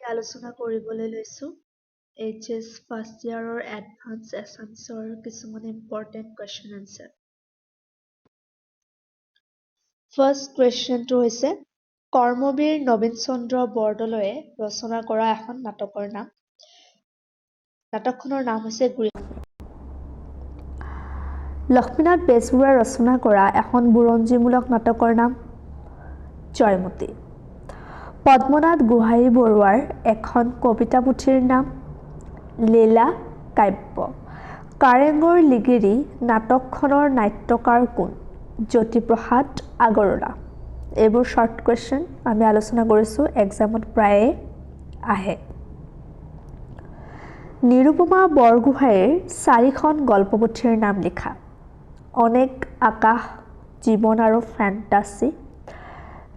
আলোচনা কৰিবলৈ লৈছোঁ HS ফাৰ্ষ্ট ইয়াৰৰ এডভান্স এছামিছৰ কিছুমান ইম্পৰ্টেণ্ট কুৱেশ্যন আনচাৰ। ফাৰ্ষ্ট কুৱেশ্যনটো হৈছে কৰ্মবীৰ নবীন চন্দ্ৰ বৰদলৈয়ে ৰচনা কৰা এখন নাটকৰ নাম। নাটকখনৰ নাম হৈছে লক্ষ্মীনাথ বেজবৰুৱাই ৰচনা কৰা এখন বুৰঞ্জীমূলক নাটকৰ নাম জয়মতী। পদ্মনাথ গোহাঞি বৰুৱাৰ এখন কবিতা পুথিৰ নাম লীলা কাব্য। কাৰেঙৰ লিগিৰী নাটকখনৰ নাট্যকাৰ কোন? জ্যোতিপ্ৰসাদ আগৰৱালা। এইবোৰ শ্বৰ্ট কুৱেশ্যন আমি আলোচনা কৰিছোঁ, এক্সামত প্ৰায়ে আহে। নিৰুপমা বৰগোহাঞিৰ 4খন গল্পপুথিৰ নাম লিখা। অনেক আকাশ, জীৱন আৰু ফেণ্টাছী,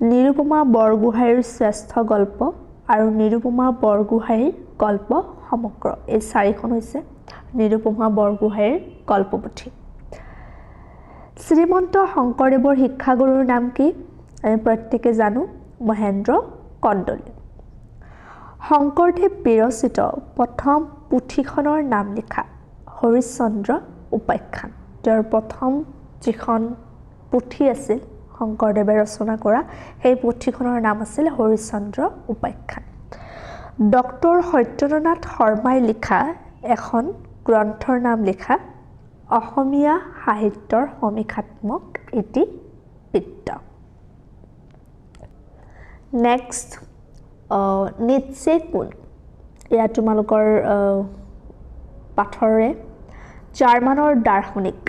নিৰুপমা বৰগোহাঞিৰ শ্ৰেষ্ঠ গল্প আৰু নিৰুপমা বৰগোহাঞিৰ গল্প সমগ্ৰ। এই 4খন হৈছে নিৰুপমা বৰগোহাঞিৰ গল্পপুথি। শ্ৰীমন্ত শংকৰদেৱৰ শিক্ষাগুৰুৰ নাম কি? আমি প্ৰত্যেকে জানো, মহেন্দ্ৰ কন্দলী। শংকৰদেৱ বিৰচিত প্ৰথম পুথিখনৰ নাম লিখা। হৰিশ্চন্দ্ৰ উপাখ্যান। তেওঁৰ প্ৰথম যিখন পুথি আছিল শংকৰদেৱে ৰচনা কৰা, সেই পুথিখনৰ নাম আছিল হৰিশ্চন্দ্ৰ উপাখ্যান। ডক্টৰ সত্যেন্দ্ৰনাথ শৰ্মাই লিখা এখন গ্ৰন্থৰ নাম লিখা। অসমীয়া সাহিত্যৰ সমীক্ষাত্মক ইতিবৃত্ত। নেক্সট, নিটছে কোন? এয়া তোমালোকৰ পাঠৰে জাৰ্মানৰ দাৰ্শনিক।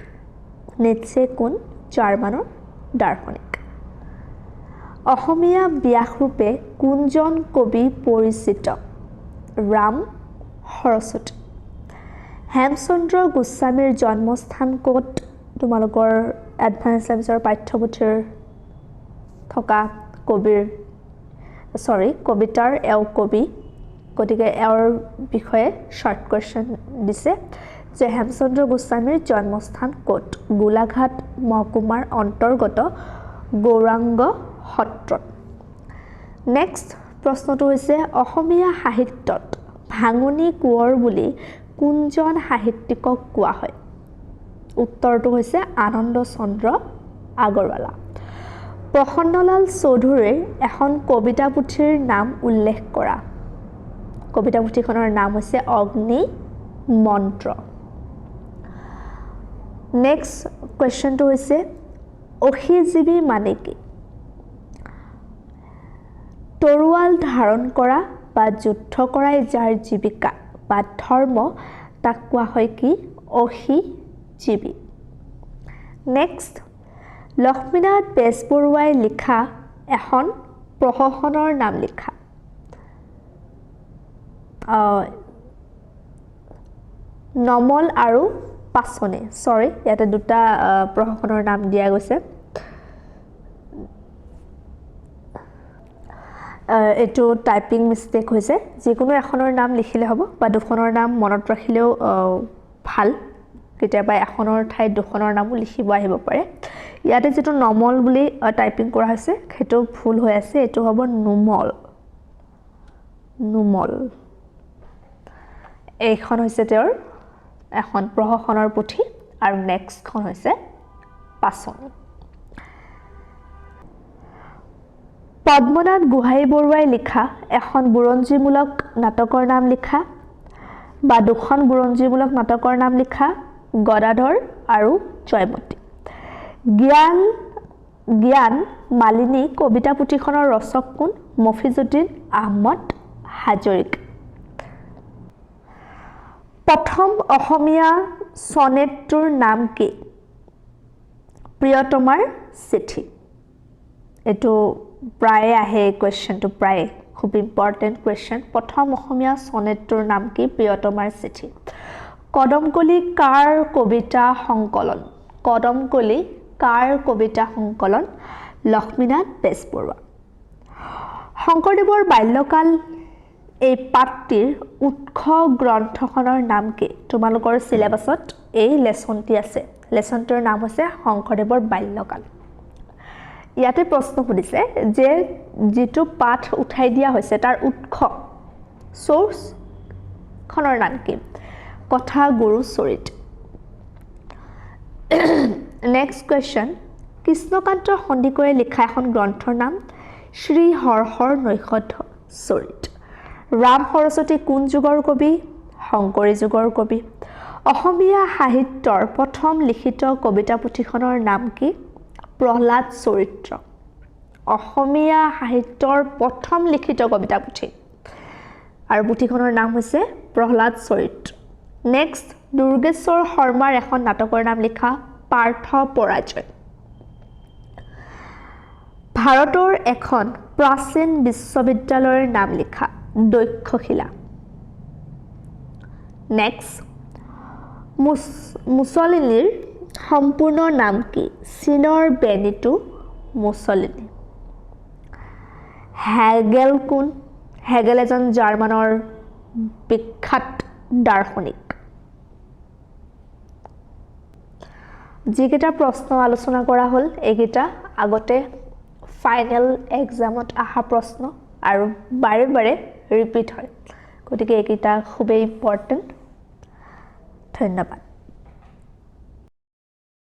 নিটছে কোন? জাৰ্মানৰ দাৰ্শনিক। অসমীয়া ব্যাসৰূপে কোনজন কবি পৰিচিত? ৰাম সৰস্বতী। হেমচন্দ্ৰ গোস্বামীৰ জন্মস্থান ক'ত? তোমালোকৰ এডভান্স এছামিছৰ পাঠ্যপুথিৰ থকা কবিতাৰ এওঁ কবি, গতিকে এওঁৰ বিষয়ে শ্বৰ্ট কুৱেশ্যন দিছে যে হেমচন্দ্ৰ গোস্বামীৰ জন্মস্থান ক'ত? গোলাঘাট মহকুমাৰ অন্তৰ্গত গৌৰাংগ সত্ৰত। নেক্সট প্ৰশ্নটো হৈছে অসমীয়া সাহিত্যত ভাঙনি কোঁৱৰ বুলি কোনজন সাহিত্যিকক কোৱা হয়? উত্তৰটো হৈছে আনন্দ চন্দ্ৰ আগৰৱালা। প্ৰসন্নলাল চৌধুৰীৰ এখন কবিতা পুথিৰ নাম উল্লেখ কৰা। কবিতা পুথিখনৰ নাম হৈছে অগ্নি মন্ত্ৰ। নেক্সট কুৱেশ্যনটো হৈছে অসীজীৱী মানে কি? তৰোৱাল ধাৰণ কৰা বা যুদ্ধ কৰাই যাৰ জীৱিকা বা ধৰ্ম, তাক কোৱা হয় কি? অসীজীৱী। নেক্সট, লক্ষ্মীনাথ বেজবৰুৱাই লিখা এখন প্ৰহসনৰ নাম লিখা। নমল আৰু পাচনি। ইয়াতে দুটা প্ৰহসনৰ নাম দিয়া গৈছে। এইটো টাইপিং মিষ্টেক হৈছে, যিকোনো এখনৰ নাম লিখিলে হ'ব বা দুখনৰ নাম মনত ৰাখিলেও ভাল। কেতিয়াবা এখনৰ ঠাইত দুখনৰ নামো লিখিব আহিব পাৰে। ইয়াতে যিটো নমল বুলি টাইপিং কৰা হৈছে সেইটো ভুল হৈ আছে, এইটো হ'ব নুমল। নুমল। এইখন হৈছে তেওঁৰ এখন প্ৰহসনৰ পুথি আৰু নেক্সটখন হৈছে পাচনি। পদ্মনাথ গোহাঞি বৰুৱাই লিখা এখন বুৰঞ্জীমূলক নাটকৰ নাম লিখা বা দুখন বুৰঞ্জীমূলক নাটকৰ নাম লিখা। গদাধৰ আৰু জয়মতী। জ্ঞান মালিনী কবিতা পুথিখনৰ ৰচক কোন? মফিজুদ্দিন আহমদ হাজৰিকা। প্ৰথম অসমীয়া ছনেটটোৰ নাম কি? প্ৰিয়তমাৰ চিঠি। এইটো প্ৰায়ে আহে, এই কুৱেশ্যনটো প্ৰায়ে খুব ইম্পৰ্টেণ্ট কুৱেশ্যন। প্ৰথম অসমীয়া ছনেটটোৰ নাম কি? প্ৰিয়তমাৰ চিঠি। কদমকলি কাৰ কবিতা সংকলন? কদমকলি কাৰ কবিতা সংকলন? লক্ষ্মীনাথ বেজবৰুৱা। শংকৰদেৱৰ বাল্যকাল এই পাঠটিৰ উৎস গ্ৰন্থখনৰ নাম কি? তোমালোকৰ চিলেবাছত এই লেচনটি আছে। লেচনটোৰ নাম হৈছে শংকৰদেৱৰ বাল্যকাল। ইয়াতে প্ৰশ্ন সুধিছে যে যিটো পাঠ উঠাই দিয়া হৈছে তাৰ উৎস সোৰ্স খনৰ নাম কি কথা গুৰু চৰিত নেক্সট কোৱেশ্চন কৃষ্ণকান্ত সন্দিকৈয়ে লিখা এখন গ্ৰন্থৰ নাম শ্ৰী হৰহৰ নৈষধ চৰিত ৰাম সৰস্বতী কোন যুগৰ কবি শংকৰী যুগৰ কবি অসমীয়া সাহিত্যৰ প্ৰথম লিখিত কবিতা পুথিখনৰ নাম কি প্ৰহ্লাদ চৰিত্ৰ অসমীয়া সাহিত্যৰ প্ৰথম লিখিত কবিতা পুথি আৰু পুথিখনৰ নাম হৈছে প্ৰহ্লাদ চৰিত্ৰ নেক্সট দুৰ্গেশ্বৰ শৰ্মাৰ এখন নাটকৰ নাম লিখা পাৰ্থ পৰাজয় ভাৰতৰ এখন প্ৰাচীন বিশ্ববিদ্যালয়ৰ নাম লিখা দক্ষশিলা নেক্সট মুছলিনীৰ সম্পূৰ্ণ নাম কি চীনৰ বেনিটো মুছলিনী হেগেল কোন হেগেল এজন জাৰ্মানৰ বিখ্যাত দাৰ্শনিক যিকেইটা প্ৰশ্ন আলোচনা কৰা হ'ল এইকেইটা আগতে ফাইনেল এক্সামত আহা প্ৰশ্ন আৰু বাৰে বাৰে ৰিপিট হয় গতিকে এইকেইটা খুবেই ইম্পৰ্টেণ্ট ধন্যবাদ